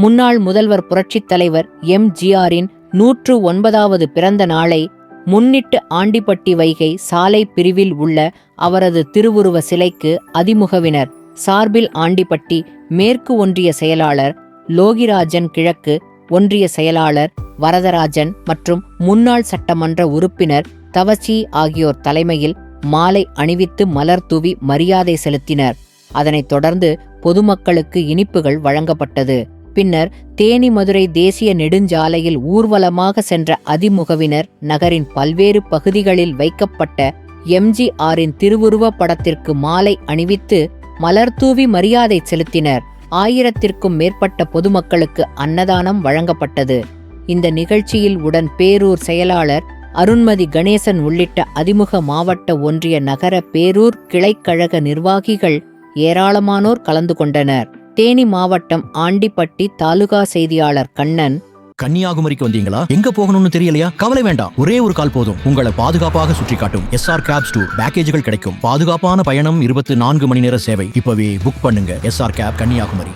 முன்னாள் முதல்வர் புரட்சித் தலைவர் எம்.ஜி.ஆரின் 109வது பிறந்த நாளை முன்னிட்டு ஆண்டிப்பட்டி வைகை சாலை பிரிவில் உள்ள அவரது திருவுருவ சிலைக்கு அதிமுகவினர் சார்பில் ஆண்டிப்பட்டி மேற்கு ஒன்றிய செயலாளர் லோகிராஜன், கிழக்கு ஒன்றிய செயலாளர் வரதராஜன் மற்றும் முன்னாள் சட்டமன்ற உறுப்பினர் தவசி ஆகியோர் தலைமையில் மாலை அணிவித்து மலர் தூவி மரியாதை செலுத்தினர். அதனைத் தொடர்ந்து பொதுமக்களுக்கு இனிப்புகள் வழங்கப்பட்டது. பின்னர் தேனி மதுரை தேசிய நெடுஞ்சாலையில் ஊர்வலமாக சென்ற அதிமுகவினர் நகரின் பல்வேறு பகுதிகளில் வைக்கப்பட்ட எம்.ஜி.ஆரின் திருவுருவ படத்திற்கு மாலை அணிவித்து மலர்தூவி மரியாதை செலுத்தினர். 1000த்திற்கும் மேற்பட்ட பொதுமக்களுக்கு அன்னதானம் வழங்கப்பட்டது. இந்த நிகழ்ச்சியில் உடன் பேரூர் செயலாளர் அருண்மதி கணேசன் உள்ளிட்ட அதிமுக மாவட்ட ஒன்றிய நகர பேரூர் கிளைக்கழக நிர்வாகிகள் ஏராளமானோர் கலந்து கொண்டனர். தேனி மாவட்டம் ஆண்டிப்பட்டி தாலுகா செய்தியாளர் கண்ணன். கன்னியாகுமரிக்கு வந்தீங்களா? எங்க போகணும்னு தெரியலையா? கவலை வேண்டாம், ஒரே ஒரு கால் போதும். உங்களை பாதுகாப்பாக சுற்றி காட்டும் SR Cabs Tour பேக்கேஜ்கள் கிடைக்கும். பாதுகாப்பான பயணம், 24 மணி நேர சேவை. இப்பவே புக் பண்ணுங்க. SR Cab Kanyakumari.